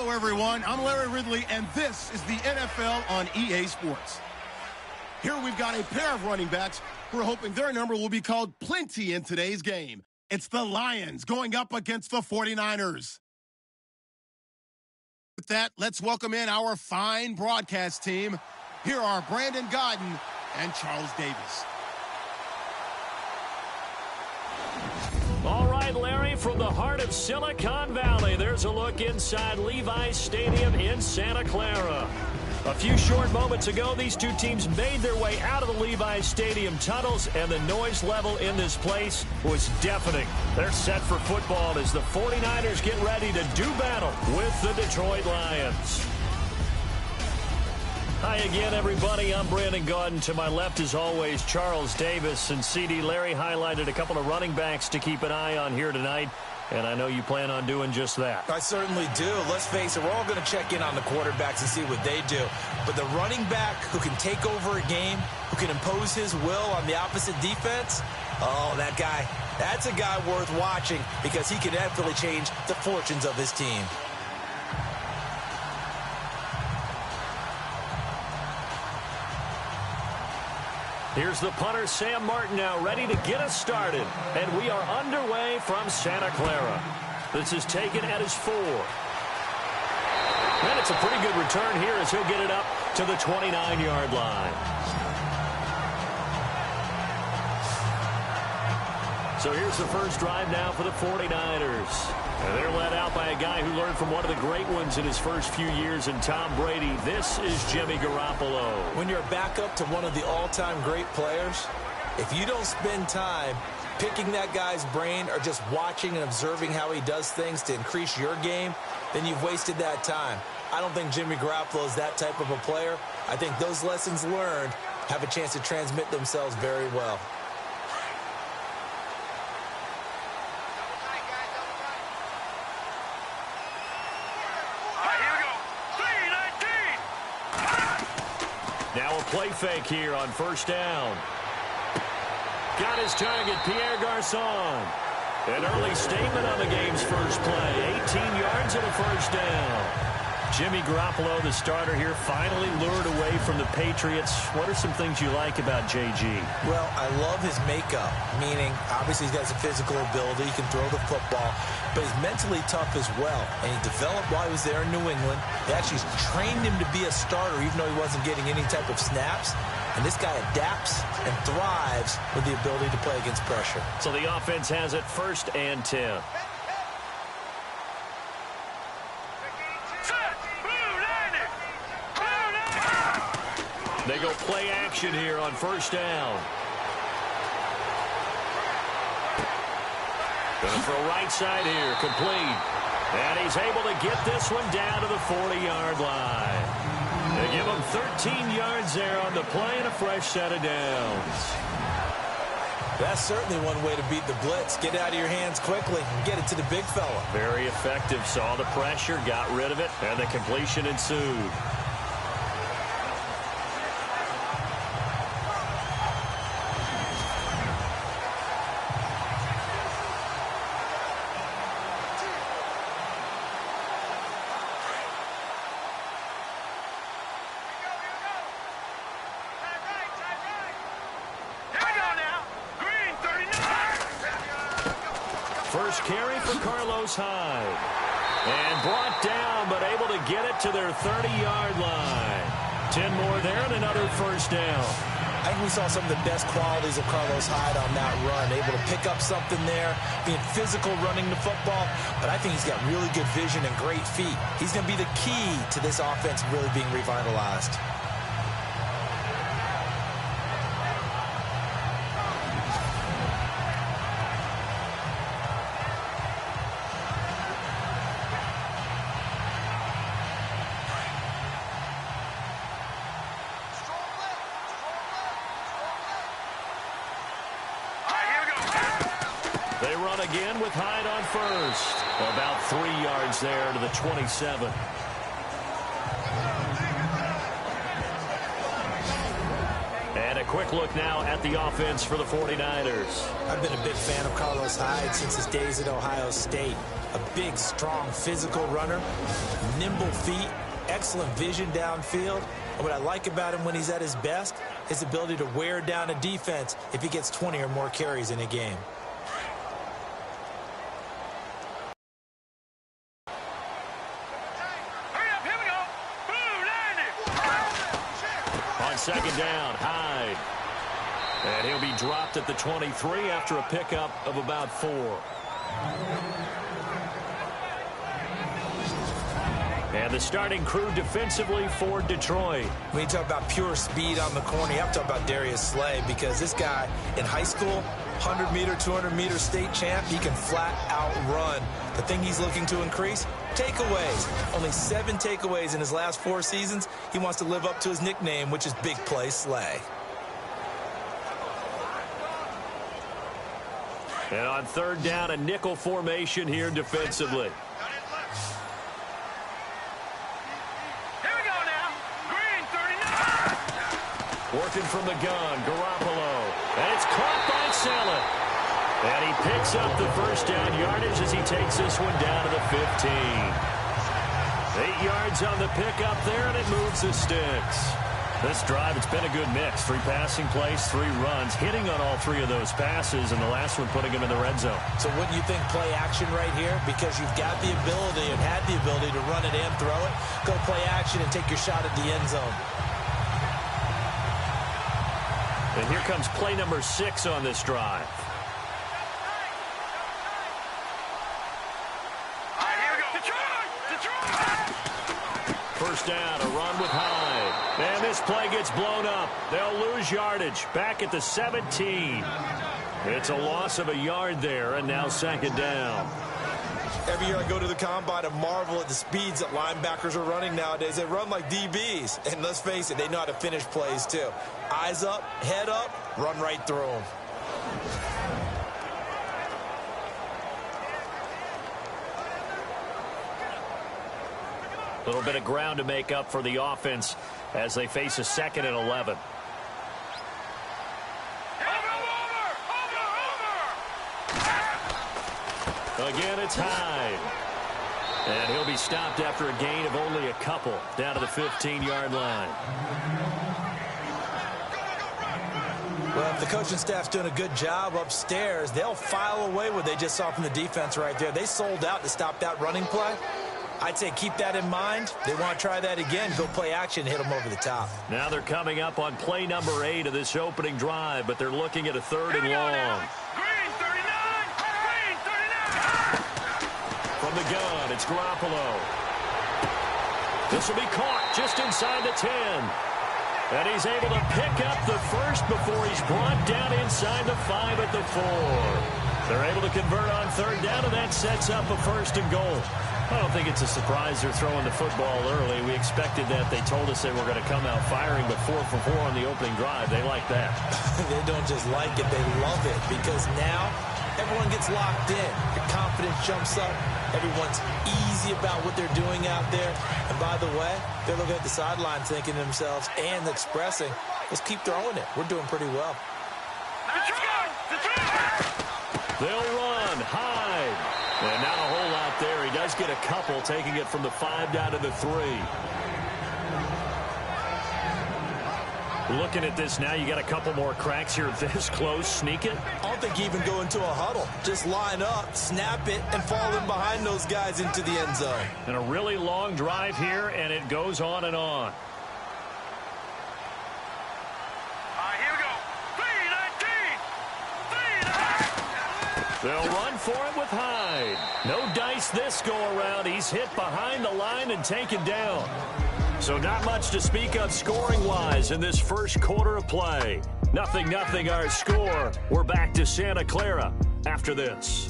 Hello, everyone. I'm Larry Ridley, and this is the NFL on EA Sports. Here we've got a pair of running backs who are hoping their number will be called plenty in today's game. It's the Lions going up against the 49ers. With that, let's welcome in our fine broadcast team. Here are Brandon Godden and Charles Davis. All right, Larry, from the heart of Silicon Valley, there's a look inside Levi's Stadium in Santa Clara. A few short moments ago, these two teams made their way out of the Levi's Stadium tunnels, and the noise level in this place was deafening. They're set for football as the 49ers get ready to do battle with the Detroit Lions. Hi again, everybody. I'm Brandon Gaudin. To my left, as always, Charles Davis. And CD, Larry highlighted a couple of running backs to keep an eye on here tonight, and I know you plan on doing just that. I certainly do. Let's face it, we're all going to check in on the quarterbacks and see what they do. But the running back who can take over a game, who can impose his will on the opposite defense, oh, that guy, that's a guy worth watching because he can definitely change the fortunes of his team. Here's the punter, Sam Martin, now ready to get us started. And we are underway from Santa Clara. This is taken at his 4. And it's a pretty good return here as he'll get it up to the 29-yard line. So here's the first drive now for the 49ers. And they're led out by a guy who learned from one of the great ones in his first few years in Tom Brady. This is Jimmy Garoppolo. When you're a backup to one of the all-time great players, if you don't spend time picking that guy's brain or just watching and observing how he does things to increase your game, then you've wasted that time. I don't think Jimmy Garoppolo is that type of a player. I think those lessons learned have a chance to transmit themselves very well. Now a play fake here on first down. Got his target, Pierre Garçon. An early statement on the game's first play. 18 yards and a first down. Jimmy Garoppolo, the starter here, finally lured away from the Patriots. What are some things you like about JG? Well, I love his makeup, meaning obviously he's got some physical ability. He can throw the football, but he's mentally tough as well. And he developed while he was there in New England. They actually trained him to be a starter even though he wasn't getting any type of snaps. And this guy adapts and thrives with the ability to play against pressure. So the offense has it 1st and 10. They go play action here on first down. Going for a right side here, complete. And he's able to get this one down to the 40-yard line. They give him 13 yards there on the play and a fresh set of downs. That's certainly one way to beat the blitz. Get it out of your hands quickly and get it to the big fella. Very effective. Saw the pressure, got rid of it, and the completion ensued. First carry for Carlos Hyde. And brought down, but able to get it to their 30-yard line. 10 more there and another first down. I think we saw some of the best qualities of Carlos Hyde on that run. Able to pick up something there, being physical running the football. But I think he's got really good vision and great feet. He's going to be the key to this offense really being revitalized. They run again with Hyde on first. About 3 yards there to the 27. And a quick look now at the offense for the 49ers. I've been a big fan of Carlos Hyde since his days at Ohio State. A big, strong, physical runner, nimble feet, excellent vision downfield. And what I like about him when he's at his best, his ability to wear down a defense if he gets 20 or more carries in a game. On second down, Hyde. And he'll be dropped at the 23 after a pickup of about 4. And the starting crew defensively for Detroit. When you talk about pure speed on the corner, you have to talk about Darius Slay, because this guy in high school, 100-meter, 200-meter state champ, he can flat out run. The thing he's looking to increase, takeaways. Only 7 takeaways in his last 4 seasons. He wants to live up to his nickname, which is Big Play Slay. And on third down, a nickel formation here defensively. Working from the gun, Garoppolo. And it's caught by Saleh. And he picks up the first down yardage as he takes this one down to the 15. 8 yards on the pickup there, and it moves the sticks. This drive, it's been a good mix. 3 passing plays, 3 runs, hitting on all 3 of those passes, and the last one putting him in the red zone. So wouldn't you think play action right here? Because you've got the ability and had the ability to run it and throw it. Go play action and take your shot at the end zone. And here comes play number 6 on this drive. First down, a run with Hyde. And this play gets blown up. They'll lose yardage back at the 17. It's a loss of a yard there, and now second down. Every year I go to the combine and marvel at the speeds that linebackers are running nowadays. They run like DBs. And let's face it, they know how to finish plays too. Eyes up, head up, run right through them. A little bit of ground to make up for the offense as they face a 2nd and 11. Again, it's Hyde. And he'll be stopped after a gain of only a couple down to the 15-yard line. Well, if the coaching staff's doing a good job upstairs, they'll file away what they just saw from the defense right there. They sold out to stop that running play. I'd say keep that in mind. They want to try that again. Go play action, hit them over the top. Now they're coming up on play number 8 of this opening drive, but they're looking at a 3rd and long. From the gun, it's Garoppolo. This will be caught just inside the 10. And he's able to pick up the first before he's brought down inside the 5 at the 4. They're able to convert on 3rd down, and that sets up a 1st and goal. I don't think it's a surprise they're throwing the football early. We expected that. They told us they were going to come out firing, but 4 for 4 on the opening drive. They like that. They don't just like it, they love it, because now everyone gets locked in. Your confidence jumps up. Everyone's easy about what they're doing out there. And by the way, they're looking at the sideline thinking to themselves and expressing, let's keep throwing it. We're doing pretty well. They'll run. Hyde. And not a whole lot there. He does get a couple, taking it from the 5 down to the 3. Looking at this now, you got a couple more cracks here this close. Sneak it. I don't think you even go into a huddle. Just line up, snap it, and fall in behind those guys into the end zone. And a really long drive here, and it goes on and on. Here we go. 3-19. They'll run for it with Hyde. No dice this go-around. He's hit behind the line and taken down. So not much to speak of scoring-wise in this first quarter of play. 0-0 our score. We're back to Santa Clara after this.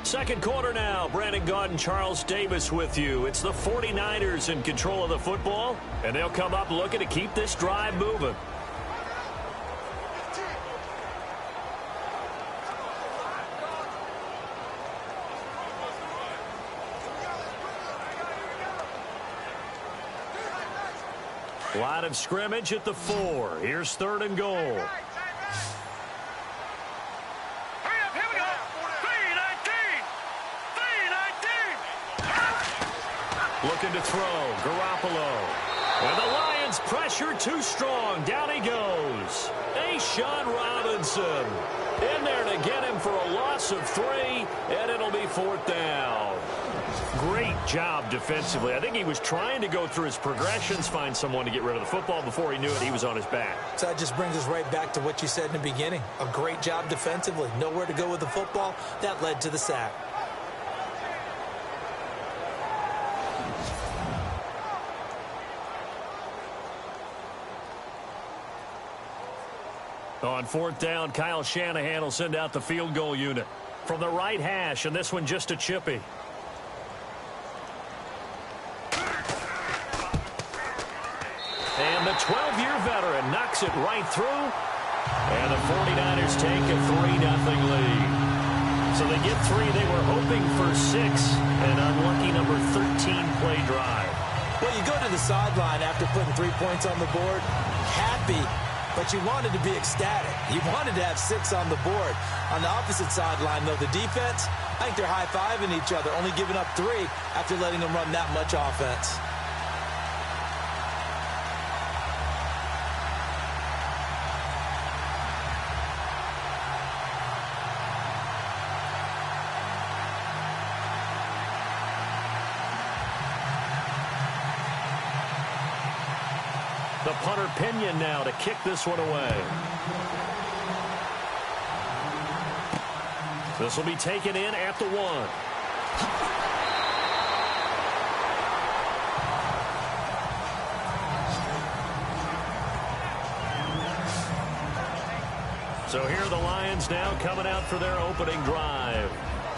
Second quarter now. Brandon Gaudin, Charles Davis with you. It's the 49ers in control of the football, and they'll come up looking to keep this drive moving. Line of scrimmage at the 4. Here's 3rd and goal. Hurry up, here we go. 3-19. Looking to throw. Garoppolo. And the Lions pressure too strong. Down he goes. Sean Robinson in there to get him for a loss of 3, and it'll be 4th down. Great job defensively. I think he was trying to go through his progressions, find someone to get rid of the football. Before he knew it, he was on his back. So that just brings us right back to what you said in the beginning. A great job defensively. Nowhere to go with the football. That led to the sack. On 4th down, Kyle Shanahan will send out the field goal unit from the right hash, and this one just a chippy. And the 12-year veteran knocks it right through, and the 49ers take a 3-0 lead. So they get 3. They were hoping for 6, an unlucky number 13 play drive. Well, you go to the sideline after putting 3 points on the board, happy, but you wanted to be ecstatic. You wanted to have 6 on the board. On the opposite sideline, though, the defense, I think they're high-fiving each other, only giving up 3 after letting them run that much offense. The punter Pinion now to kick this one away. This will be taken in at the 1. So here are the Lions now coming out for their opening drive.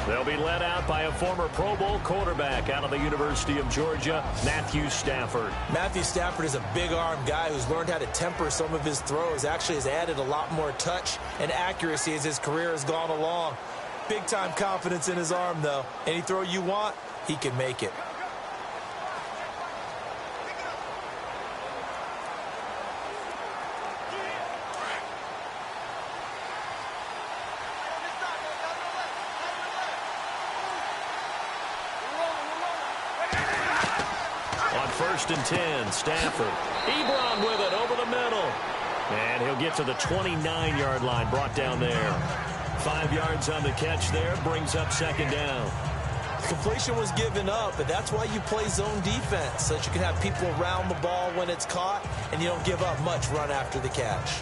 They'll be led out by a former Pro Bowl quarterback out of the University of Georgia, Matthew Stafford. Matthew Stafford is a big-arm guy who's learned how to temper some of his throws. Actually has added a lot more touch and accuracy as his career has gone along. Big-time confidence in his arm, though. Any throw you want, he can make it. On 1st and 10, Stafford. Ebron with it over the middle. And he'll get to the 29-yard line, brought down there. 5 yards on the catch there, brings up 2nd down. Completion was given up, but that's why you play zone defense, so that you can have people around the ball when it's caught, and you don't give up much run after the catch.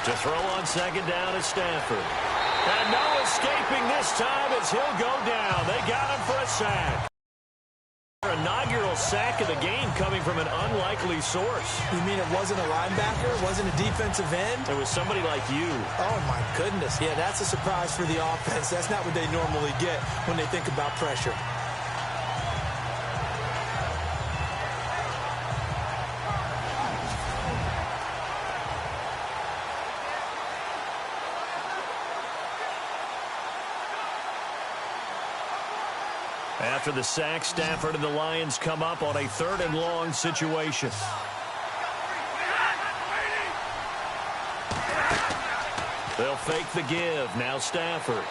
To throw on 2nd down is Stafford. And no escaping this time as he'll go down. They got him for a sack. Their inaugural sack of the game coming from an unlikely source. You mean it wasn't a linebacker? It wasn't a defensive end? It was somebody like you. Oh, my goodness. Yeah, that's a surprise for the offense. That's not what they normally get when they think about pressure. After the sack, Stafford and the Lions come up on a 3rd and long situation. They'll fake the give. Now Stafford.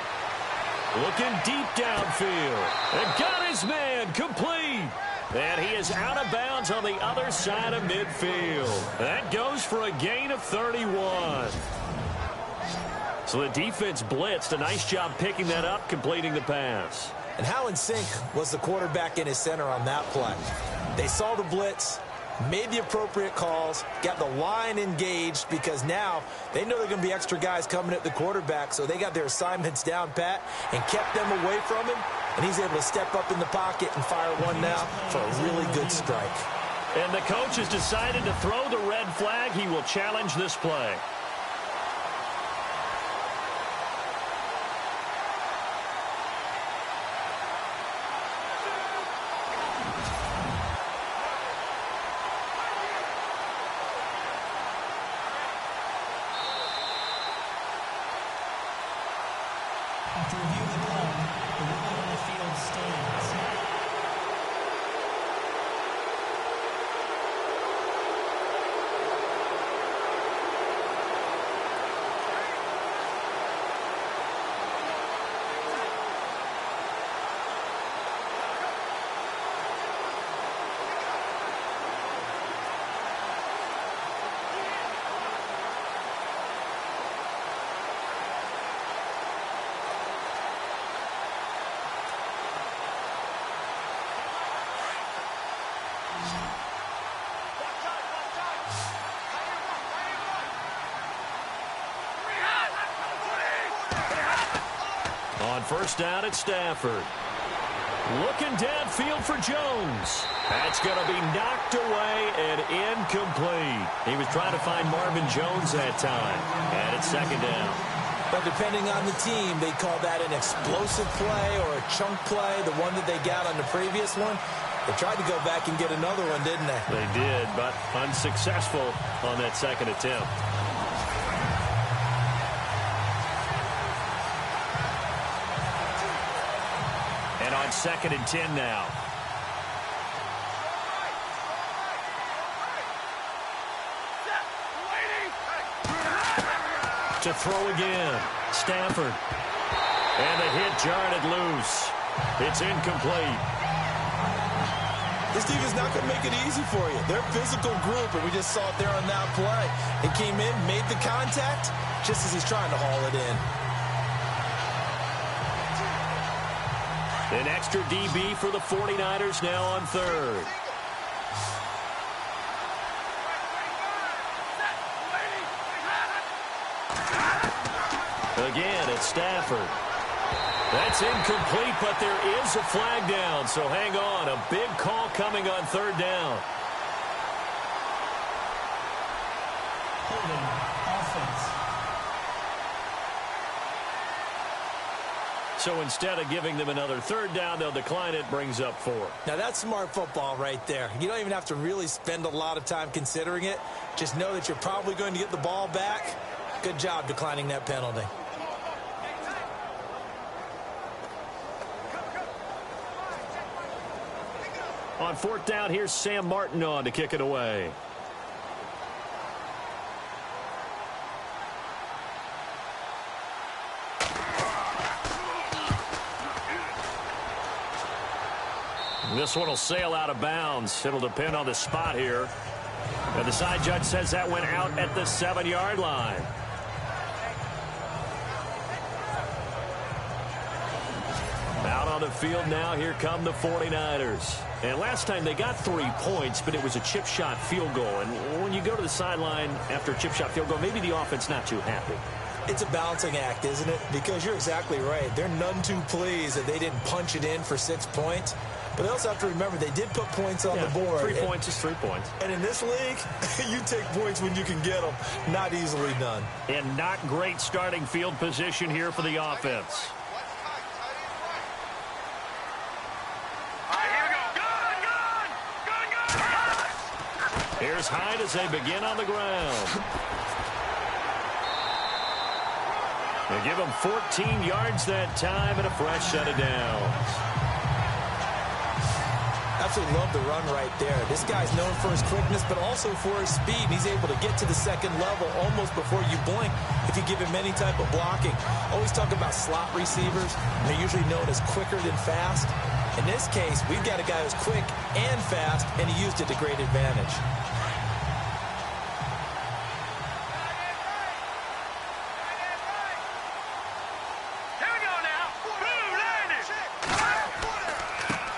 Looking deep downfield. And got his man complete. And he is out of bounds on the other side of midfield. That goes for a gain of 31. So the defense blitzed. A nice job picking that up, completing the pass. And how in sync was the quarterback in his center on that play? They saw the blitz, made the appropriate calls, got the line engaged because now they know there are going to be extra guys coming at the quarterback, so they got their assignments down pat and kept them away from him, and he's able to step up in the pocket and fire one now for a really good strike. And the coach has decided to throw the red flag. He will challenge this play. first down at Stafford. Looking downfield for Jones. That's going to be knocked away and incomplete. He was trying to find Marvin Jones that time. And it's second down. But depending on the team, they call that an explosive play or a chunk play, the one that they got on the previous one. They tried to go back and get another one, didn't they? They did, but unsuccessful on that second attempt. And on 2nd and 10 now. To throw again. Stafford. And the hit jarred it loose. It's incomplete. This defense is not going to make it easy for you. They're a physical group, and we just saw it there on that play. It came in, made the contact, just as he's trying to haul it in. An extra DB for the 49ers now on 3rd. Again, it's Stafford. That's incomplete, but there is a flag down, so hang on. A big call coming on 3rd down. Holding offense. So instead of giving them another 3rd down, they'll decline it, brings up 4. Now, that's smart football right there. You don't even have to really spend a lot of time considering it. Just know that you're probably going to get the ball back. Good job declining that penalty. On 4th down, here's Sam Martin on to kick it away. This one will sail out of bounds. It'll depend on the spot here. And the side judge says that went out at the 7-yard line. Out on the field now, here come the 49ers. And last time they got 3 points, but it was a chip shot field goal. And when you go to the sideline after a chip shot field goal, maybe the offense not too happy. It's a balancing act, isn't it? Because you're exactly right. They're none too pleased that they didn't punch it in for 6 points. But they also have to remember they did put points on the board. 3 points is 3 points. And in this league, you take points when you can get them. Not easily done. And not great starting field position here for the offense. Here's Hyde as they begin on the ground. They give him 14 yards that time and a fresh set of downs. Absolutely love the run right there. This guy's known for his quickness, but also for his speed. And he's able to get to the second level almost before you blink if you give him any type of blocking. Always talk about slot receivers. They're usually known as quicker than fast. In this case, we've got a guy who's quick and fast, and he used it to great advantage.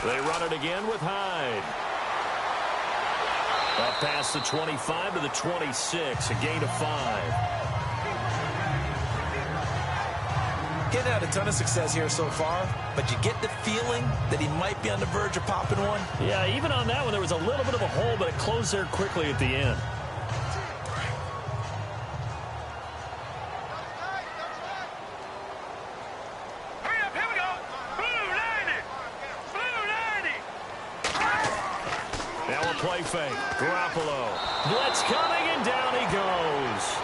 They run it again with Hyde. Up past the 25 to the 26, a gain of 5. Getting out a ton of success here so far, but you get the feeling that he might be on the verge of popping one. Yeah, even on that one, there was a little bit of a hole, but it closed there quickly at the end. Play fake. Garoppolo. Blitz coming, and down he goes.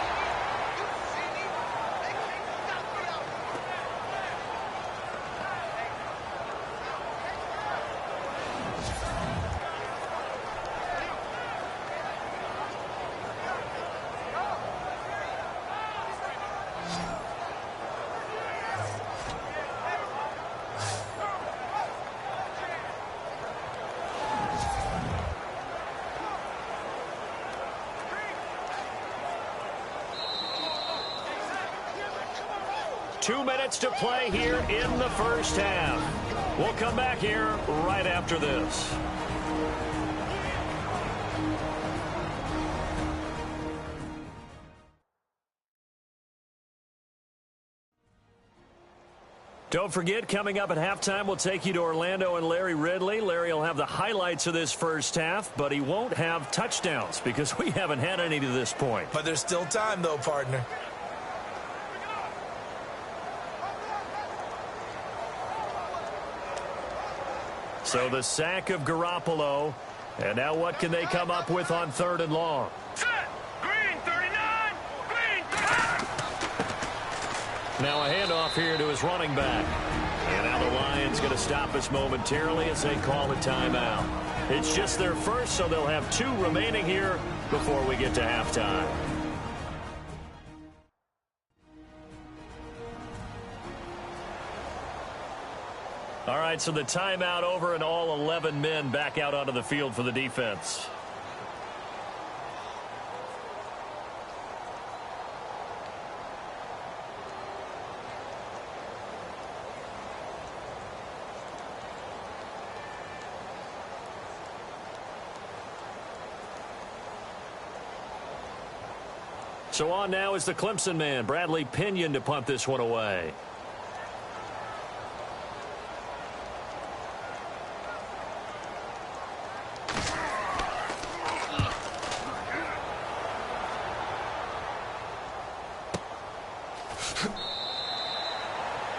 Two minutes to play here in the first half. We'll come back here right after this. Don't forget, coming up at halftime, we'll take you to Orlando and Larry Ridley. Larry will have the highlights of this first half, but he won't have touchdowns because we haven't had any to this point. But there's still time, though, partner. So the sack of Garoppolo. And now what can they come up with on 3rd and long? Set. Green 39. Green 39. Now a handoff here to his running back. And now the Lions going to stop us momentarily as they call a timeout. It's just their first, so they'll have 2 remaining here before we get to halftime. All right, so the timeout over and all 11 men back out onto the field for the defense. So on now is the Clemson man, Bradley Pinion, to punt this one away.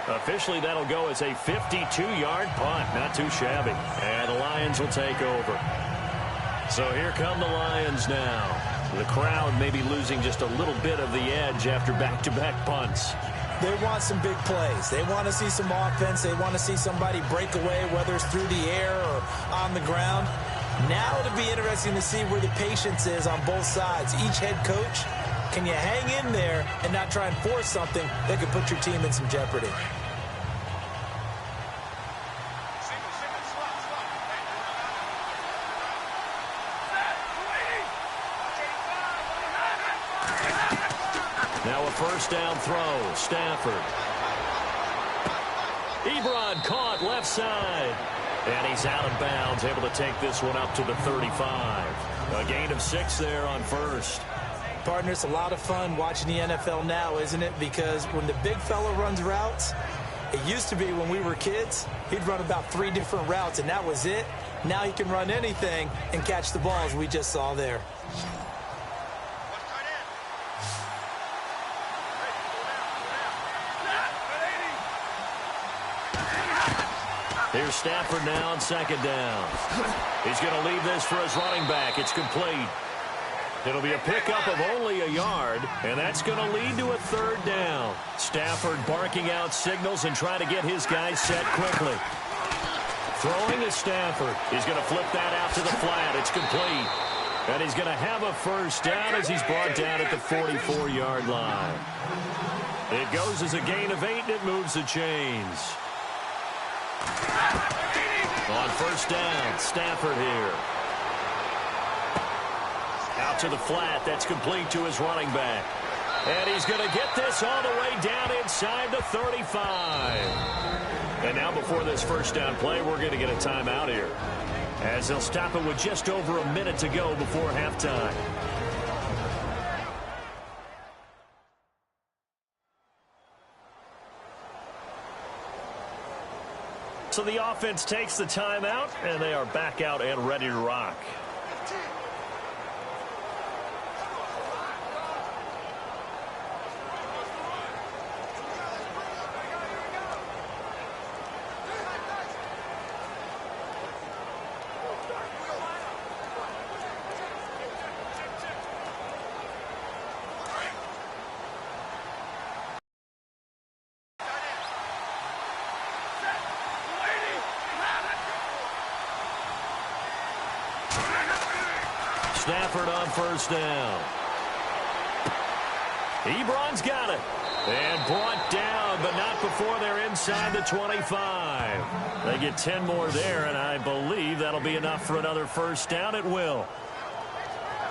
Officially, that'll go as a 52-yard punt. Not too shabby. And the Lions will take over. So here come the Lions now. The crowd may be losing just a little bit of the edge after back-to-back punts. They want some big plays. They want to see some offense. They want to see somebody break away, whether it's through the air or on the ground. Now it'll be interesting to see where the patience is on both sides. Each head coach, can you hang in there and not try and force something that could put your team in some jeopardy? Now a first down throw. Stafford. Ebron caught left side. And he's out of bounds, able to take this one up to the 35. A gain of 6 there on first. Partner, it's a lot of fun watching the NFL now, isn't it? Because when the big fella runs routes, it used to be when we were kids, he'd run about 3 different routes, and that was it. Now he can run anything and catch the balls we just saw there. Here's Stafford now on 2nd down. He's going to leave this for his running back. It's complete. It'll be a pickup of only a yard, and that's going to lead to a 3rd down. Stafford barking out signals and trying to get his guys set quickly. Throwing is Stafford. He's going to flip that out to the flat. It's complete. And he's going to have a first down as he's brought down at the 44-yard line. It goes as a gain of 8, and it moves the chains. On first down, Stafford here. Out to the flat. That's complete to his running back. And he's going to get this all the way down inside the 35. And now before this first down play, we're going to get a timeout here, as they'll stop it with just over a minute to go before halftime. So the offense takes the timeout, and they are back out and ready to rock. Stafford on first down. Ebron's got it. And brought down, but not before they're inside the 25. They get 10 more there, and I believe that'll be enough for another first down. It will.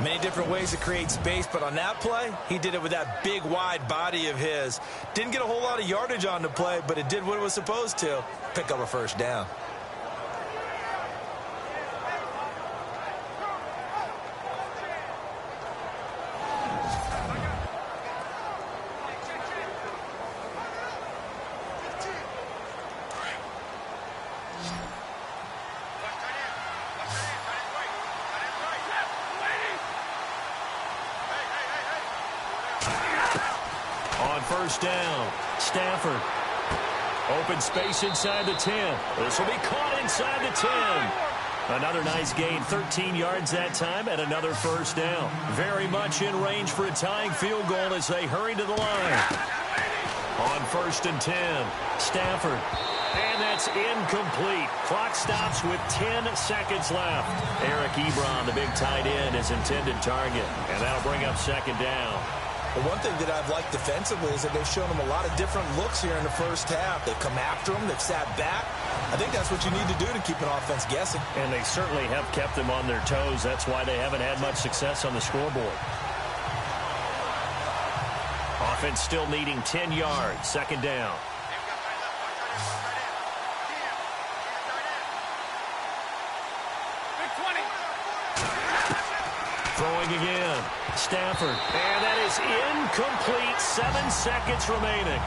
Many different ways to create space, but on that play, he did it with that big, wide body of his. Didn't get a whole lot of yardage on the play, but it did what it was supposed to. Pick up a first down. first down. Stafford. Open space inside the 10. This will be caught inside the 10. Another nice gain, 13 yards that time, and another first down. Very much in range for a tying field goal as they hurry to the line. On 1st and 10, Stafford. And that's incomplete. Clock stops with 10 seconds left. Eric Ebron, the big tight end, is intended target. And that'll bring up 2nd down. Well, one thing that I've liked defensively is that they've shown them a lot of different looks here in the first half. They've come after them. They've sat back. I think that's what you need to do to keep an offense guessing. And they certainly have kept them on their toes. That's why they haven't had much success on the scoreboard. Offense still needing 10 yards. 2nd down. Throwing again. Stafford. And that is incomplete. 7 seconds remaining.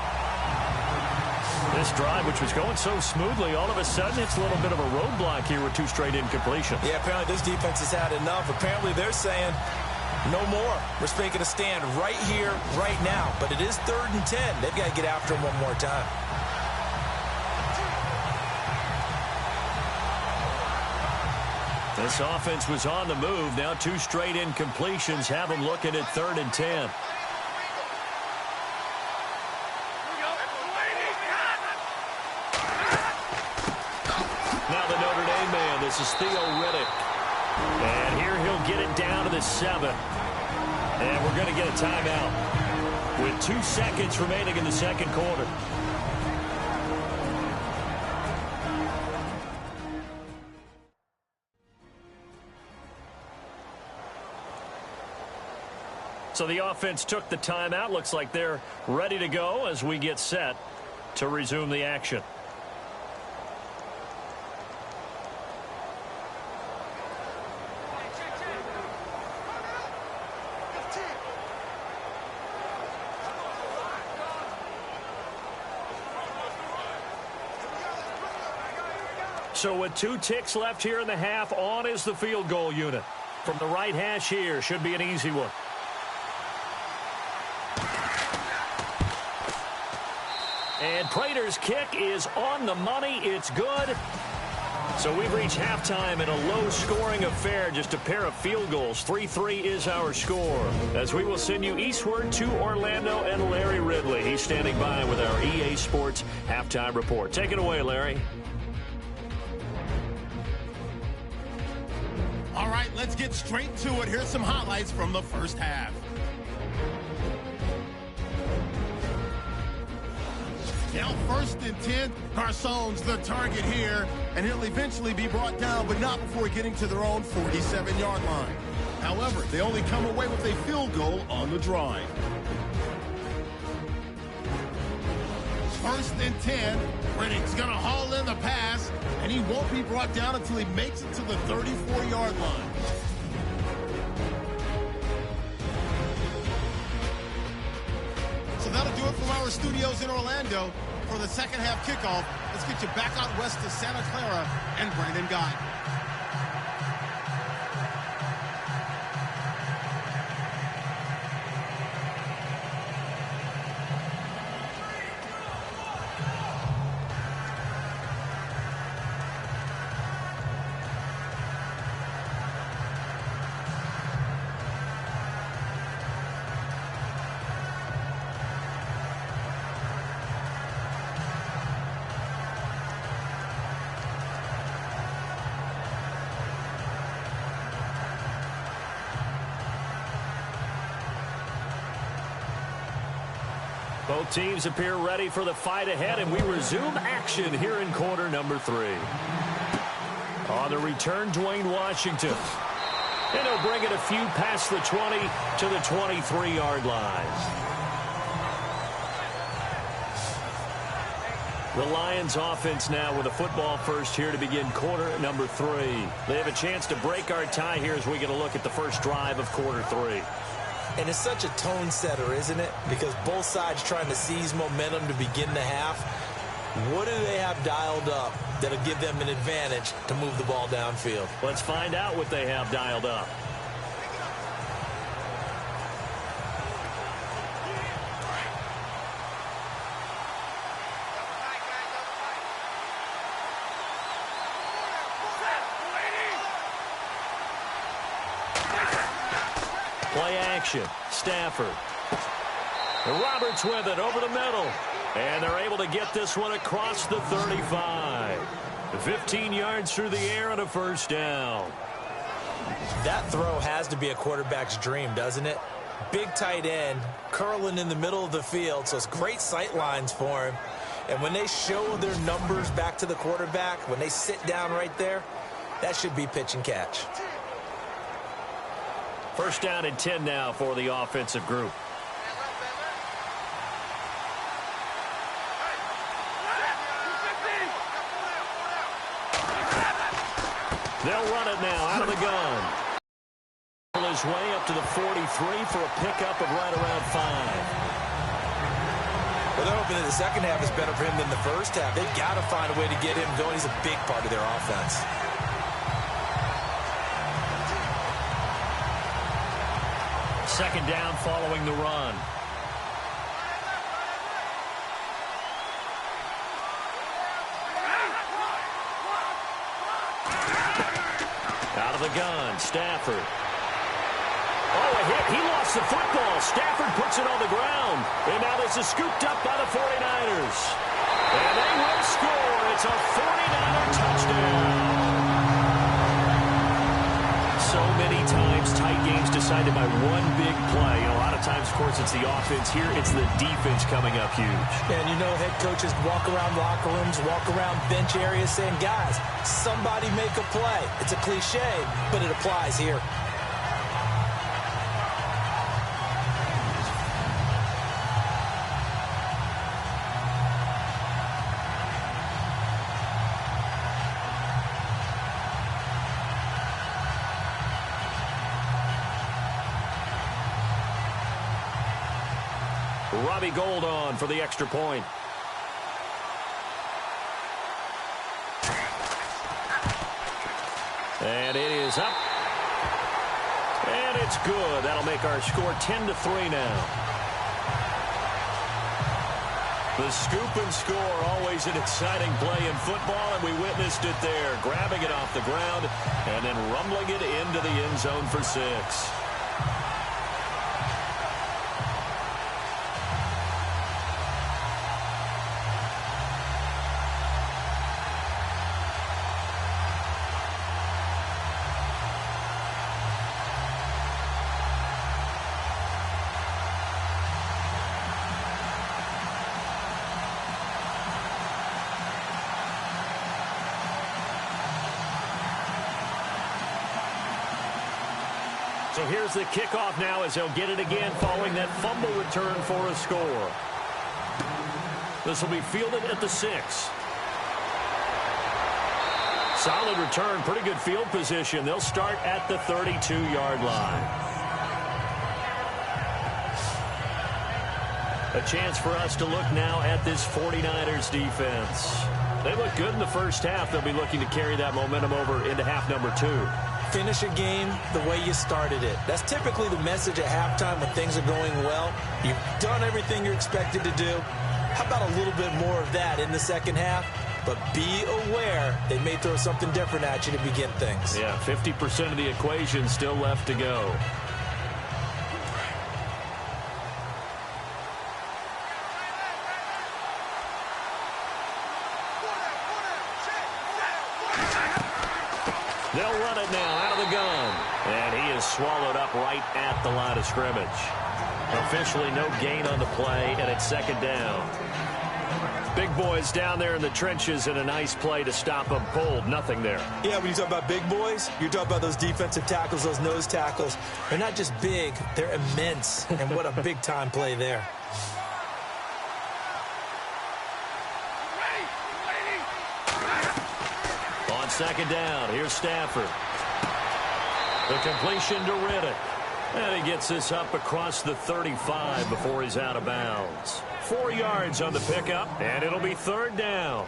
This drive, which was going so smoothly, all of a sudden it's a little bit of a roadblock here with 2 straight incompletions. Yeah, apparently this defense has had enough. Apparently they're saying no more. We're making a stand right here, right now. But it is 3rd and 10. They've got to get after him one more time. This offense was on the move. Now 2 straight incompletions have them looking at 3rd and 10. Now the Notre Dame man. This is Theo Riddick. And here he'll get it down to the 7. And we're going to get a timeout with 2 seconds remaining in the 2nd quarter. So the offense took the timeout. Looks like they're ready to go as we get set to resume the action. So with 2 ticks left here in the half, on is the field goal unit. From the right hash here, should be an easy one. And Prater's kick is on the money. It's good. So we've reached halftime in a low-scoring affair, just a pair of field goals. 3-3 is our score, as we will send you eastward to Orlando and Larry Ridley. He's standing by with our EA Sports halftime report. Take it away, Larry. All right, let's get straight to it. Here's some highlights from the first half. Now 1st and 10, Garcon's the target here, and he'll eventually be brought down, but not before getting to their own 47-yard line. However, they only come away with a field goal on the drive. 1st and 10, Riddick's going to haul in the pass, and he won't be brought down until he makes it to the 34-yard line. So that'll do it from our studios in Orlando for the 2nd half kickoff. Let's get you back out west to Santa Clara and Brandon Gott. Both teams appear ready for the fight ahead, and we resume action here in quarter number 3. On the return, Dwayne Washington. And he'll bring it a few past the 20 to the 23-yard line. The Lions offense now with a football first here to begin quarter number 3. They have a chance to break our tie here as we get a look at the first drive of quarter 3. And it's such a tone setter, isn't it? Because both sides trying to seize momentum to begin the half. What do they have dialed up that'll give them an advantage to move the ball downfield? Let's find out what they have dialed up. Play action. Stafford. Roberts with it over the middle. And they're able to get this one across the 35. 15 yards through the air and a first down. That throw has to be a quarterback's dream, doesn't it? Big tight end, curling in the middle of the field, so it's great sight lines for him. And when they show their numbers back to the quarterback, when they sit down right there, that should be pitch and catch. First down and 10 now for the offensive group. They'll run it now out of the gun. His way up to the 43 for a pickup of right around 5. Well, they're hoping that the second half is better for him than the first half. They've got to find a way to get him going. He's a big part of their offense. Second down following the run. Out of the gun, Stafford. Oh, a hit. He lost the football. Stafford puts it on the ground. And now this is scooped up by the 49ers. And they will score. It's a 49er touchdown. So many times tight games decided by one big play. And a lot of times, of course, it's the offense. Here, it's the defense coming up huge. And you know, head coaches walk around locker rooms, walk around bench areas saying, guys, somebody make a play. It's a cliche, but it applies here. Robbie Gould on for the extra point. And it is up. And it's good. That'll make our score 10-3 now. The scoop and score, always an exciting play in football, and we witnessed it there. Grabbing it off the ground and then rumbling it into the end zone for 6. So here's the kickoff now as they'll get it again following that fumble return for a score. This will be fielded at the 6. Solid return, pretty good field position. They'll start at the 32-yard line. A chance for us to look now at this 49ers defense. They look good in the first half. They'll be looking to carry that momentum over into half number 2. Finish a game the way you started it. That's typically the message at halftime when things are going well. You've done everything you're expected to do. How about a little bit more of that in the second half? But be aware they may throw something different at you to begin things. Yeah, 50% of the equation still left to go. They'll run it now out of the gun. And he is swallowed up right at the line of scrimmage. Officially no gain on the play, and it's second down. Big boys down there in the trenches in a nice play to stop them cold. Nothing there. Yeah, when you talk about big boys, you're talking about those defensive tackles, those nose tackles. They're not just big, they're immense. And what a big-time play there. On second down, here's Stafford. The completion to Riddick. And he gets this up across the 35 before he's out of bounds. 4 yards on the pickup, and it'll be third down.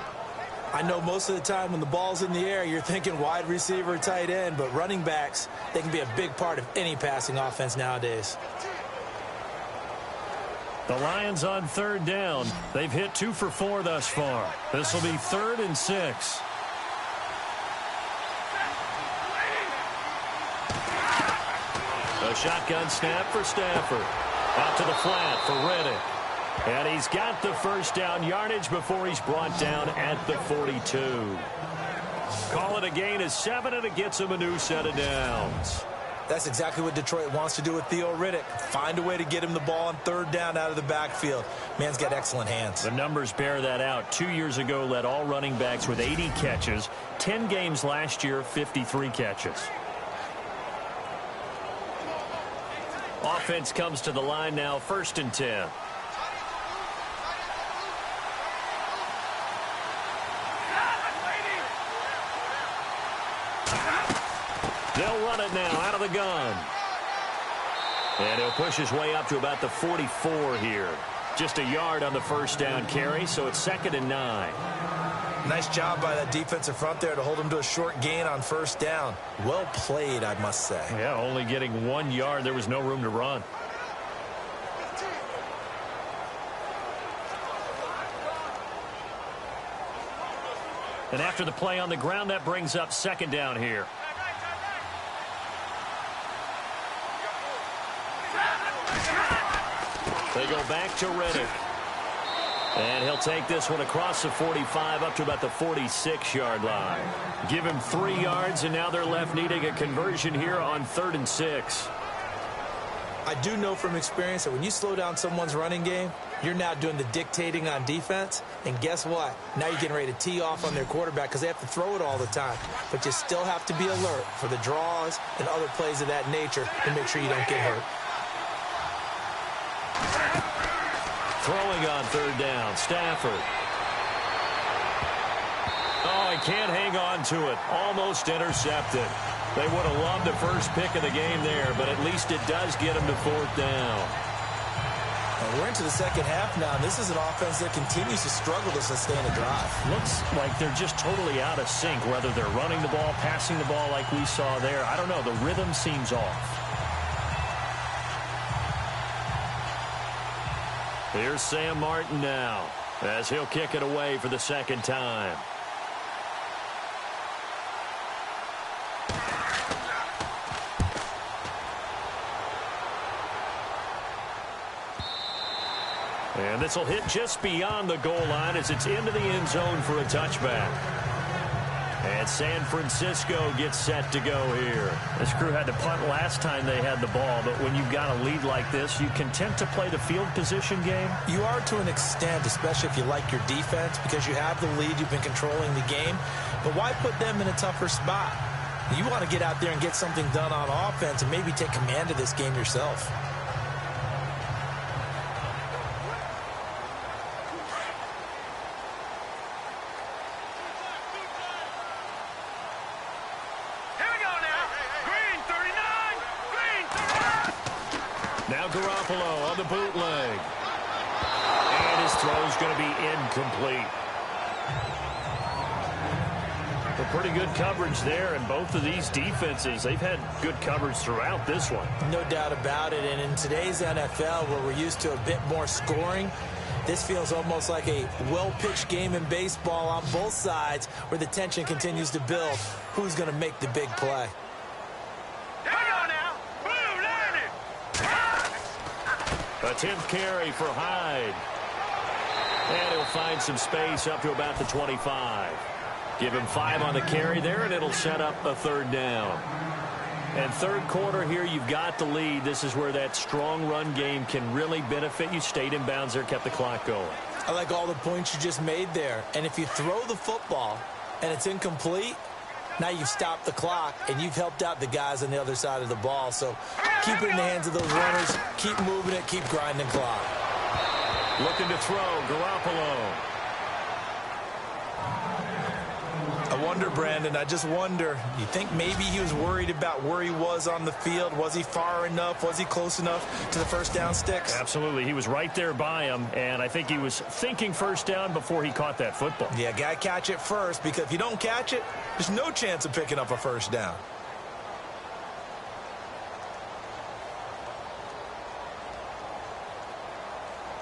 I know most of the time when the ball's in the air, you're thinking wide receiver, tight end, but running backs, they can be a big part of any passing offense nowadays. The Lions on third down. They've hit 2 for 4 thus far. This will be 3rd and 6. A The shotgun snap for Stafford. Out to the flat for Riddick. And he's got the first down yardage before he's brought down at the 42. Call it a gain of 7, and it gets him a new set of downs. That's exactly what Detroit wants to do with Theo Riddick. Find a way to get him the ball on third down out of the backfield. Man's got excellent hands. The numbers bear that out. 2 years ago, led all running backs with 80 catches. 10 games last year, 53 catches. Offense comes to the line now, 1st and 10. They'll run it now out of the gun. And he'll push his way up to about the 44 here. Just a yard on the first down carry, so it's 2nd and 9. Nice job by that defensive front there to hold him to a short gain on first down. Well played, I must say. Yeah, only getting 1 yard. There was no room to run. And after the play on the ground, that brings up 2nd down here. They go back to Riddick. And he'll take this one across the 45 up to about the 46-yard line. Give him 3 yards, and now they're left needing a conversion here on 3rd and 6. I do know from experience that when you slow down someone's running game, you're now doing the dictating on defense. And guess what? Now you're getting ready to tee off on their quarterback because they have to throw it all the time. But you still have to be alert for the draws and other plays of that nature to make sure you don't get hurt. Throwing on 3rd down, Stafford. Oh, he can't hang on to it. Almost intercepted. They would have loved the first pick of the game there, but at least it does get him to 4th down. Well, we're into the second half now, and this is an offense that continues to struggle to sustain a drive. Looks like they're just totally out of sync, whether they're running the ball, passing the ball like we saw there. I don't know. The rhythm seems off. Here's Sam Martin now, as he'll kick it away for the 2nd time. And this will hit just beyond the goal line as it's into the end zone for a touchback. And San Francisco gets set to go here. This crew had to punt last time they had the ball, but when you've got a lead like this, you content to play the field position game? You are to an extent, especially if you like your defense, because you have the lead, you've been controlling the game. But why put them in a tougher spot? You want to get out there and get something done on offense and maybe take command of this game yourself. Garoppolo on the bootleg. And his throw's going to be incomplete. But pretty good coverage there, and both of these defenses, they've had good coverage throughout this one. No doubt about it, and in today's NFL, where we're used to a bit more scoring, this feels almost like a well-pitched game in baseball on both sides, where the tension continues to build. Who's going to make the big play? A 10th carry for Hyde. And he'll find some space up to about the 25. Give him 5 on the carry there, and it'll set up a 3rd down. And 3rd quarter here, you've got the lead. This is where that strong run game can really benefit you. Stayed in bounds there, kept the clock going. I like all the points you just made there. And if you throw the football and it's incomplete, now you've stopped the clock, and you've helped out the guys on the other side of the ball. So keep it in the hands of those runners. Keep moving it. Keep grinding clock. Looking to throw, Garoppolo. I wonder, Brandon, I just wonder, you think maybe he was worried about where he was on the field? Was he far enough? Was he close enough to the first down sticks? Absolutely. He was right there by him, and I think he was thinking first down before he caught that football. Yeah, got to catch it first, because if you don't catch it, there's no chance of picking up a first down.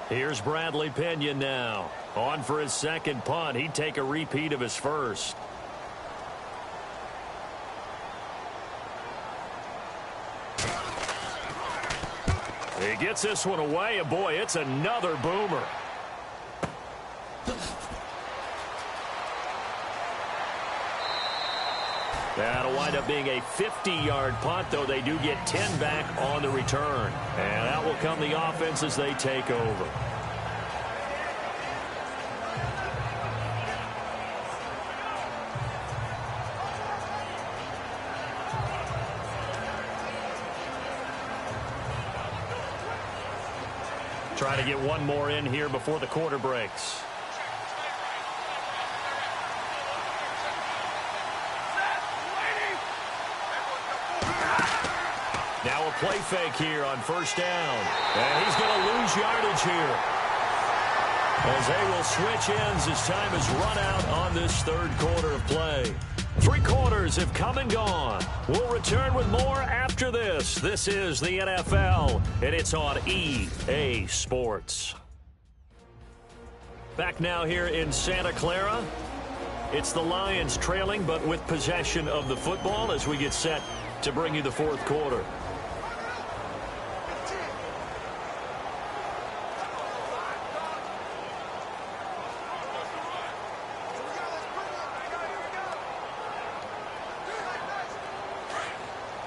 Here's Bradley Pinion now. On for his 2nd punt. He'd take a repeat of his first. He gets this one away, and boy, it's another boomer. That'll wind up being a 50-yard punt, though they do get 10 back on the return. And out will come the offense as they take over. Try to get one more in here before the quarter breaks. Now a play fake here on first down. And he's going to lose yardage here, as they will switch ends as time has run out on this third quarter of play. 3 quarters have come and gone. We'll return with more after this. This is the NFL, and it's on EA Sports. Back now here in Santa Clara. It's the Lions trailing, but with possession of the football as we get set to bring you the fourth quarter.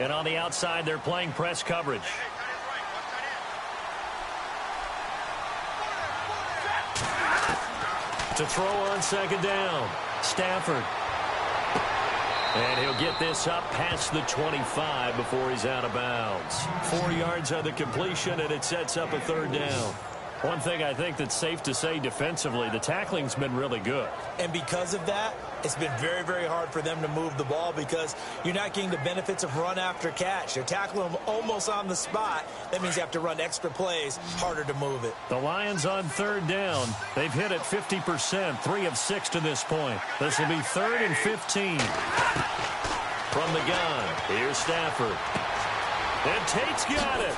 And on the outside, they're playing press coverage. To throw on second down, Stafford. And he'll get this up past the 25 before he's out of bounds. 4 yards on the completion, and it sets up a third down. One thing I think that's safe to say defensively, the tackling's been really good. And because of that, it's been very, very hard for them to move the ball because you're not getting the benefits of run after catch. They're tackling them almost on the spot. That means you have to run extra plays, harder to move it. The Lions on third down. They've hit it 50%, 3 of 6 to this point. This will be 3rd and 15. From the gun, here's Stafford. And Tate's got it.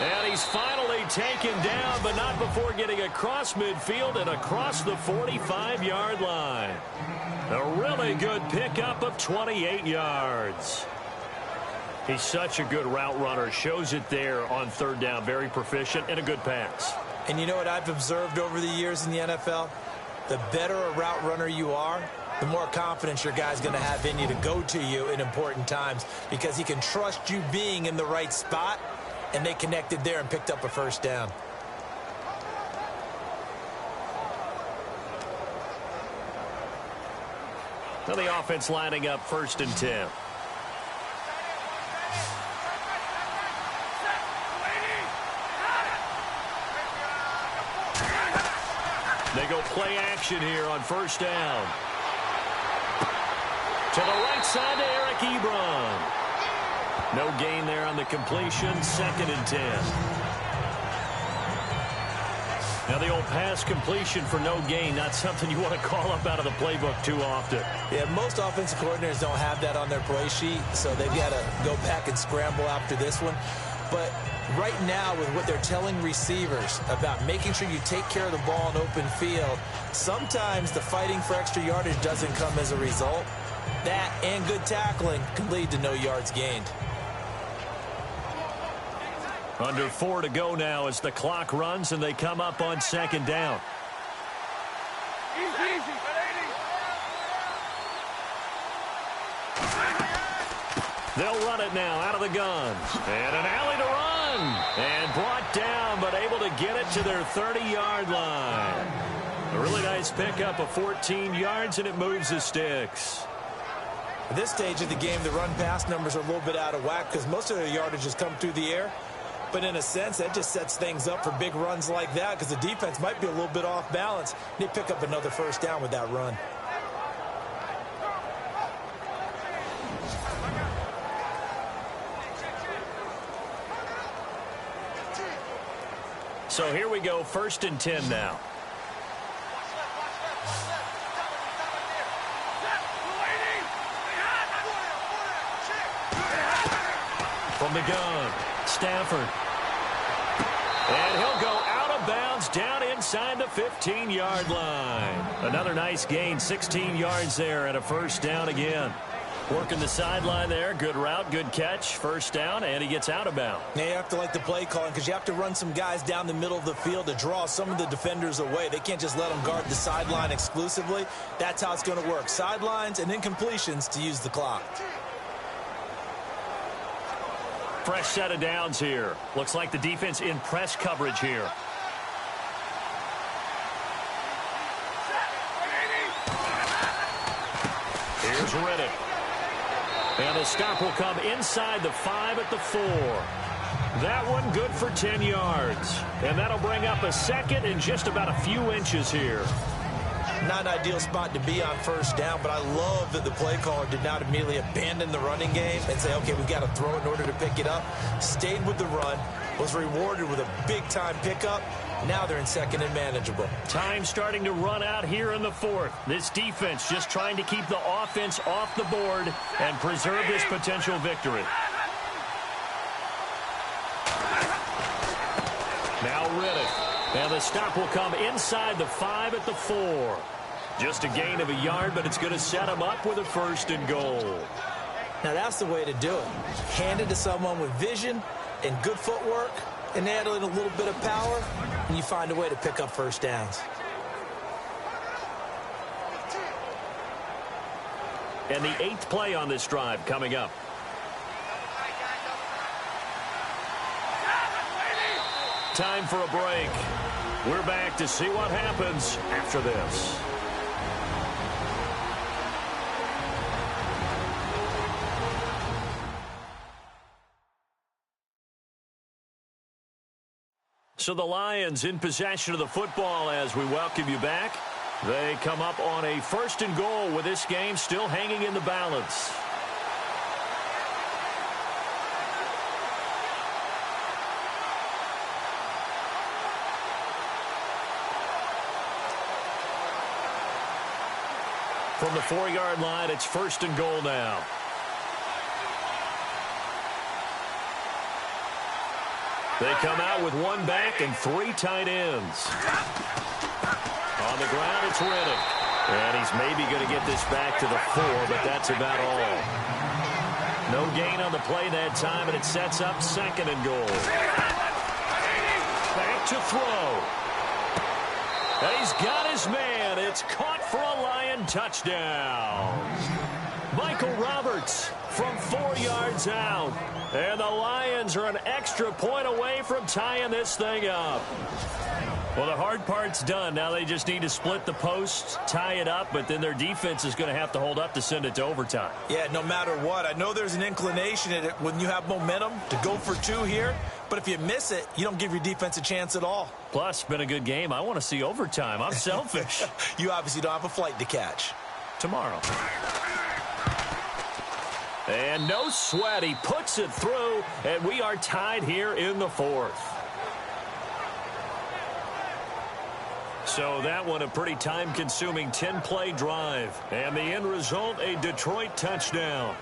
And he's finally taken down, but not before getting across midfield and across the 45-yard line. A really good pickup of 28 yards. He's such a good route runner. Shows it there on third down. Very proficient and a good pass. And you know what I've observed over the years in the NFL? The better a route runner you are, the more confidence your guy's going to have in you to go to you in important times because he can trust you being in the right spot. And they connected there and picked up a first down. Now the offense lining up 1st and 10. They go play action here on first down. To the right side to Eric Ebron. No gain there on the completion. 2nd and 10. Now the old pass completion for no gain, not something you want to call up out of the playbook too often. Yeah, most offensive coordinators don't have that on their play sheet, so they've got to go back and scramble after this one. But right now, with what they're telling receivers about making sure you take care of the ball in open field, sometimes the fighting for extra yardage doesn't come as a result. That and good tackling can lead to no yards gained. Under 4 to go now as the clock runs and they come up on 2nd down. They'll run it now out of the gun. And an alley to run. And brought down, but able to get it to their 30-yard line. A really nice pickup of 14 yards, and it moves the sticks. At this stage of the game, the run-pass numbers are a little bit out of whack because most of their yardage has come through the air. But in a sense, that just sets things up for big runs like that because the defense might be a little bit off balance. They pick up another first down with that run. So here we go, 1st and 10 now. From the gun, Stafford. And he'll go out of bounds down inside the 15-yard line. Another nice gain, 16 yards there and a first down again. Working the sideline there. Good route, good catch. First down, and he gets out of bounds. Now you have to like the play calling because you have to run some guys down the middle of the field to draw some of the defenders away. They can't just let them guard the sideline exclusively. That's how it's going to work. Sidelines and incompletions to use the clock. Fresh set of downs here. Looks like the defense in press coverage here. Here's Riddick. And the stop will come inside the 5 at the 4. That one good for 10 yards. And that'll bring up a second and just about a few inches here. Not an ideal spot to be on first down, but I love that the play caller did not immediately abandon the running game and say, okay, we've got to throw in order to pick it up. Stayed with the run, was rewarded with a big-time pickup. Now they're in second and manageable. Time starting to run out here in the 4th. This defense just trying to keep the offense off the board and preserve this potential victory. Now Riddick. And the stop will come inside the 5 at the 4. Just a gain of a yard, but it's going to set him up with a 1st and goal. Now that's the way to do it. Hand it to someone with vision and good footwork and add in a little bit of power, and you find a way to pick up first downs. And the 8th play on this drive coming up. Time for a break. We're back to see what happens after this. So the Lions in possession of the football as we welcome you back. They come up on a 1st and goal with this game still hanging in the balance. From the 4-yard line, it's 1st and goal now. They come out with 1 back and 3 tight ends. On the ground, it's Riddick. And he's maybe going to get this back to the 4, but that's about all. No gain on the play that time, and it sets up 2nd and goal. Back to throw. And he's got his man. It's caught for a Lion touchdown. Michael Roberts from 4 yards out. And the Lions are an extra point away from tying this thing up. Well, the hard part's done. Now they just need to split the posts, tie it up, but then their defense is going to have to hold up to send it to overtime. Yeah, no matter what. I know there's an inclination in it when you have momentum to go for 2 here, but if you miss it, you don't give your defense a chance at all. Plus, it's been a good game. I want to see overtime. I'm selfish. You obviously don't have a flight to catch. Tomorrow. And no sweat. He puts it through, and we are tied here in the 4th. So that one a pretty time-consuming 10-play drive. And the end result, a Detroit touchdown.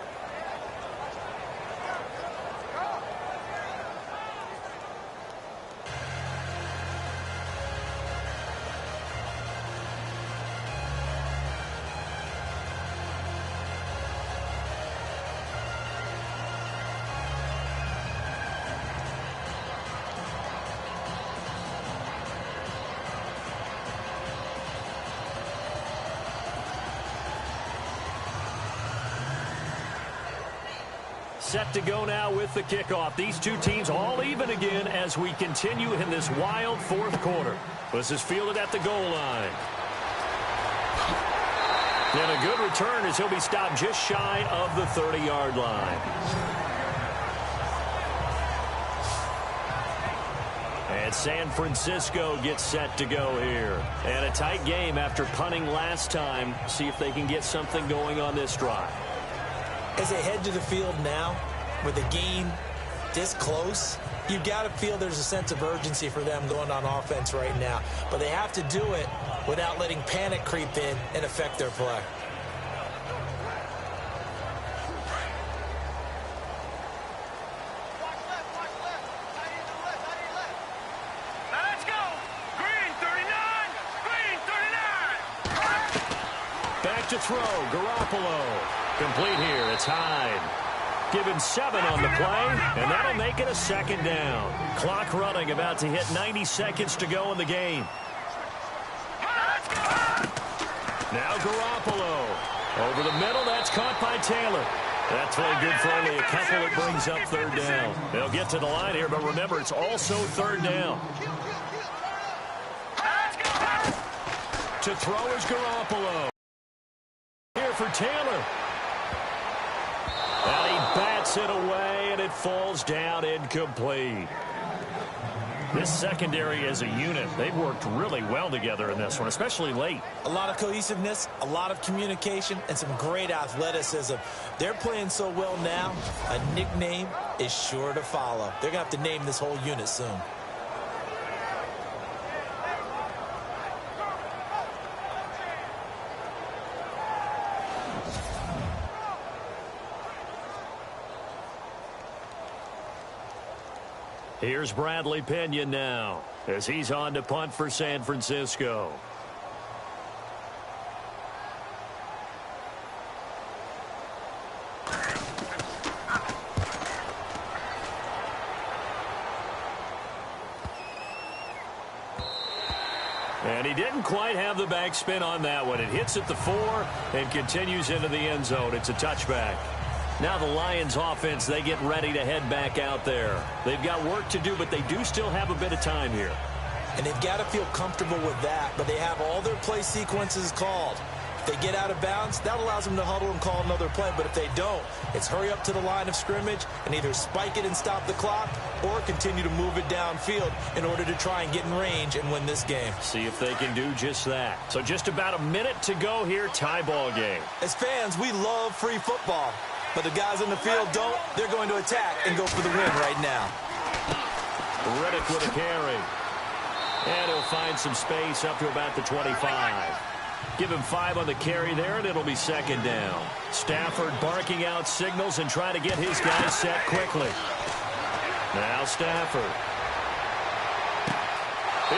Set to go now with the kickoff. These two teams all even again as we continue in this wild 4th quarter. This is fielded at the goal line. And a good return as he'll be stopped just shy of the 30-yard line. And San Francisco gets set to go here. And a tight game after punting last time. See if they can get something going on this drive. As they head to the field now, with the game this close, you've got to feel there's a sense of urgency for them going on offense right now. But they have to do it without letting panic creep in and affect their play. Now let's go. Green 39. Green 39. Back to throw. Garoppolo. Complete here. It's Hyde. Given 7 on the play, and that'll make it a 2nd down. Clock running, about to hit 90 seconds to go in the game. Now Garoppolo. Over the middle, that's caught by Taylor. That's really good for only a couple. It brings up 3rd down. They'll get to the line here, but remember, it's also 3rd down. To throw is Garoppolo. Here for Taylor. And he bats it away, and it falls down incomplete. This secondary as a unit, they've worked really well together in this one, especially late. A lot of cohesiveness, a lot of communication, and some great athleticism. They're playing so well now, a nickname is sure to follow. They're going to have to name this whole unit soon. Here's Bradley Pinion now as he's on to punt for San Francisco. And he didn't quite have the backspin on that one. It hits at the 4 and continues into the end zone. It's a touchback. Now the Lions offense, they get ready to head back out there. They've got work to do, but they do still have a bit of time here. And they've got to feel comfortable with that, but they have all their play sequences called. If they get out of bounds, that allows them to huddle and call another play. But if they don't, it's hurry up to the line of scrimmage and either spike it and stop the clock or continue to move it downfield in order to try and get in range and win this game. See if they can do just that. So just about a minute to go here, tie ball game. As fans, we love free football. But the guys on the field don't. They're going to attack and go for the win right now. Riddick with a carry. And he'll find some space up to about the 25. Give him 5 on the carry there, and it'll be 2nd down. Stafford barking out signals and trying to get his guys set quickly. Now Stafford.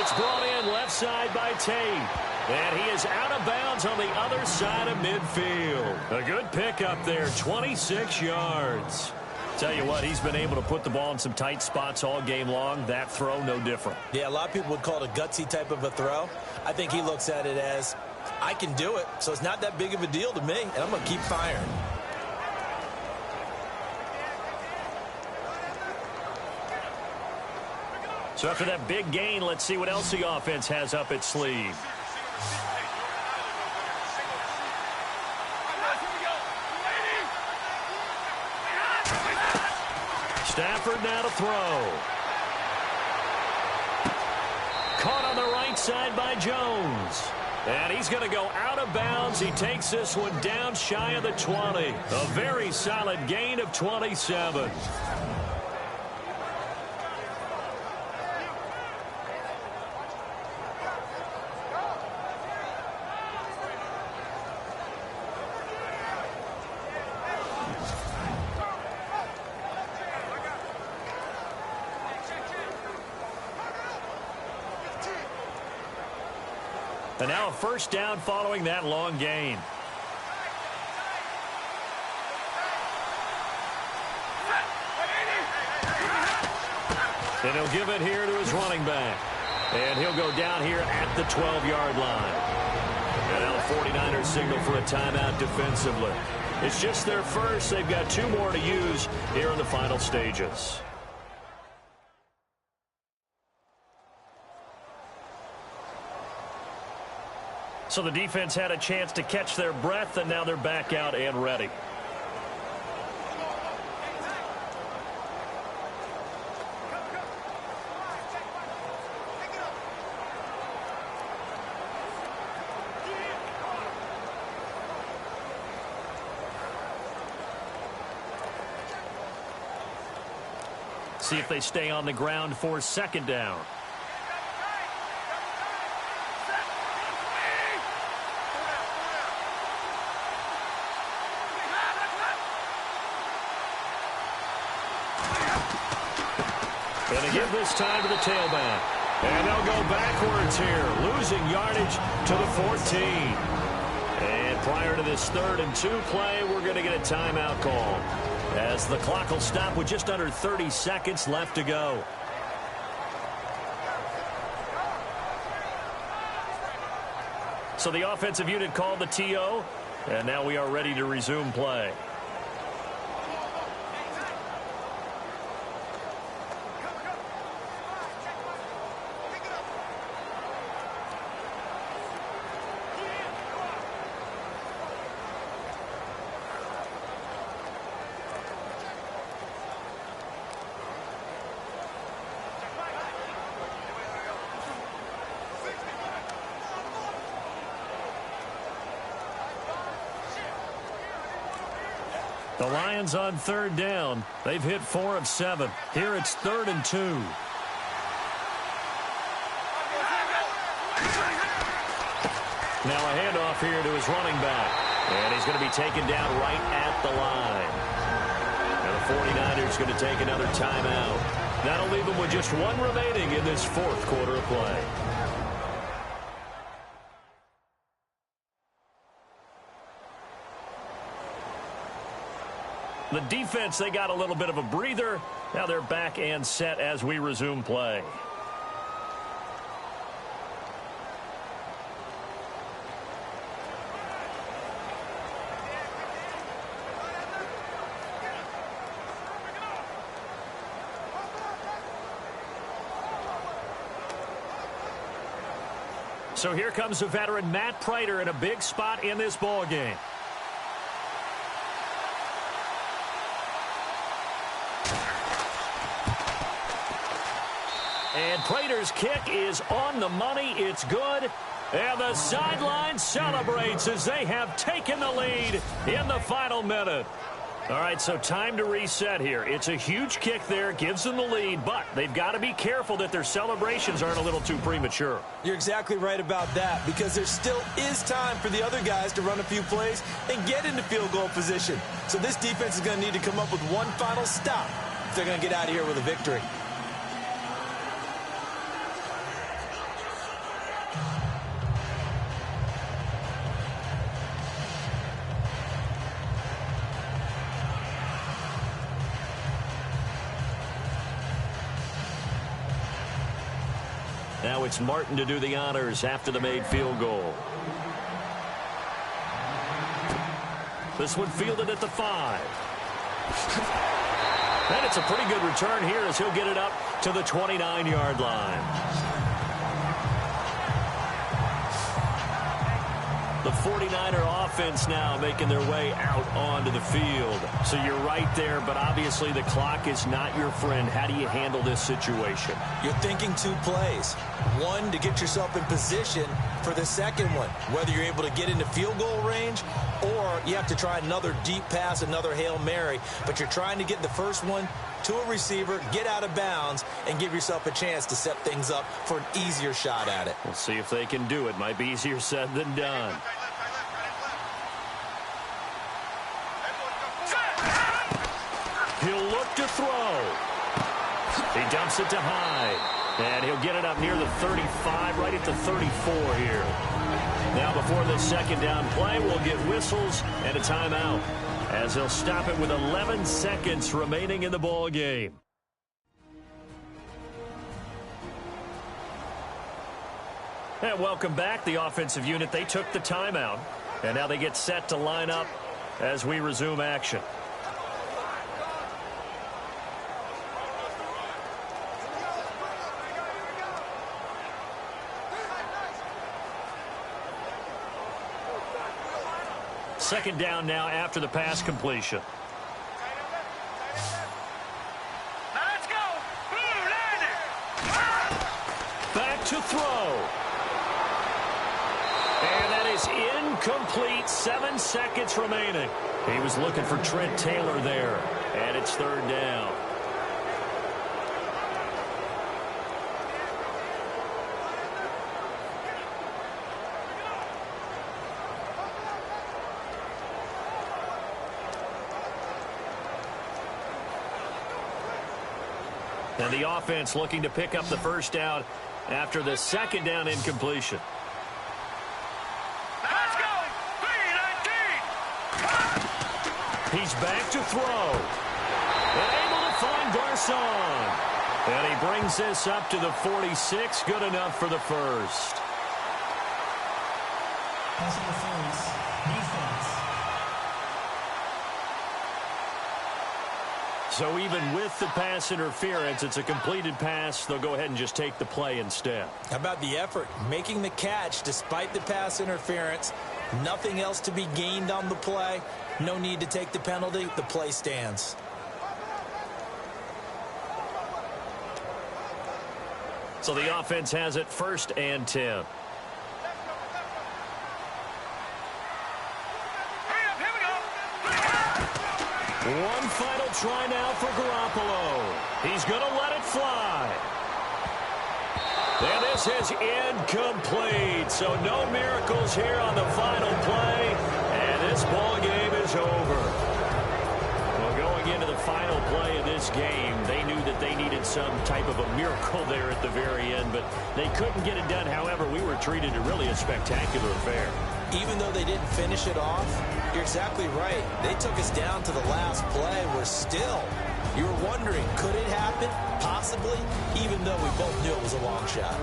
It's brought in left side by Tate. And he is out of bounds on the other side of midfield. A good pickup there, 26 yards. Tell you what, he's been able to put the ball in some tight spots all game long. That throw, no different. Yeah, a lot of people would call it a gutsy type of a throw. I think he looks at it as, I can do it, so it's not that big of a deal to me, and I'm going to keep firing. So after that big gain, let's see what else the offense has up its sleeve. Stafford now to throw. Caught on the right side by Jones. And he's going to go out of bounds. He takes this one down shy of the 20. A very solid gain of 27. And now a 1st down following that long gain. And he'll give it here to his running back. And he'll go down here at the 12-yard line. And now the 49ers signal for a timeout defensively. It's just their first. They've got 2 more to use here in the final stages. So the defense had a chance to catch their breath, and now they're back out and ready. See if they stay on the ground for 2nd down. And they give this time to the tailback. And they'll go backwards here, losing yardage to the 14. And Prior to this 3rd and 2 play, we're going to get a timeout call, as the clock will stop with just under 30 seconds left to go. So the offensive unit called the TO, and now we are ready to resume play. The Lions on 3rd down. They've hit 4 of 7. Here it's 3rd and 2. Now a handoff here to his running back. And he's going to be taken down right at the line. And the 49ers going to take another timeout. That'll leave them with just 1 remaining in this 4th quarter of play. The defense, they got a little bit of a breather. Now they're back and set as we resume play. So here comes the veteran Matt Prater in a big spot in this ball game. And Prater's kick is on the money. It's good. And the sideline celebrates as they have taken the lead in the final minute. All right, so time to reset here. It's a huge kick there, gives them the lead, but they've got to be careful that their celebrations aren't a little too premature. You're exactly right about that, because there still is time for the other guys to run a few plays and get into field goal position. So this defense is going to need to come up with one final stop if they're going to get out of here with a victory. Now it's Martin to do the honors after the made field goal. This one fielded at the 5. And it's a pretty good return here as he'll get it up to the 29-yard line. The 49er offense now making their way out onto the field. So you're right there, but obviously the clock is not your friend. How do you handle this situation? You're thinking 2 plays. One, to get yourself in position for the second one, whether you're able to get into field goal range or you have to try another deep pass, another Hail Mary. But you're trying to get the first one to a receiver, get out of bounds, and give yourself a chance to set things up for an easier shot at it. We'll see if they can do it. Might be easier said than done. He'll look to throw. He dumps it to Hyde. And he'll get it up near the 35, right at the 34 here. Now before the second down play, we'll get whistles and a timeout, as they'll stop it with 11 seconds remaining in the ball game. And welcome back. The offensive unit, they took the timeout, and now they get set to line up as we resume action. Second down now after the pass completion. Let's go. Back to throw. And that is incomplete. 7 seconds remaining. He was looking for Trent Taylor there. And it's 3rd down. And the offense looking to pick up the first down after the second down incompletion. Let's go. 3, 9, He's back to throw. And able to find Garcon. And he brings this up to the 46. Good enough for the first. Pass interference. Defense. So even with the pass interference, it's a completed pass. They'll go ahead and just take the play instead. How about the effort? Making the catch despite the pass interference. Nothing else to be gained on the play. No need to take the penalty. The play stands. So the offense has it 1st and 10. One final try now for Garoppolo. He's going to let it fly. And this is incomplete. So no miracles here on the final play. And this ball game is over. Well, going into the final play of this game, they knew that they needed some type of a miracle there at the very end, but they couldn't get it done. However, we were treated to really a spectacular affair. Even though they didn't finish it off, you're exactly right. They took us down to the last play. We're still, you were wondering, could it happen? Possibly, even though we both knew it was a long shot.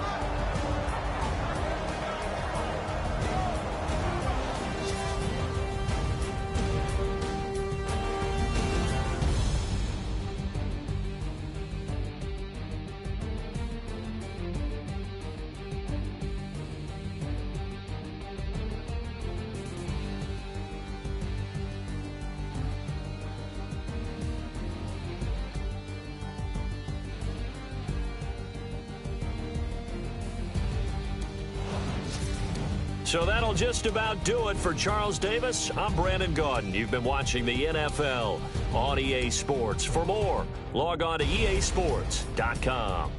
So that'll just about do it for Charles Davis. I'm Brandon Gaudin. You've been watching the NFL on EA Sports. For more, log on to easports.com.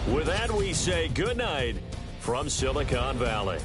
With that, we say good night from Silicon Valley.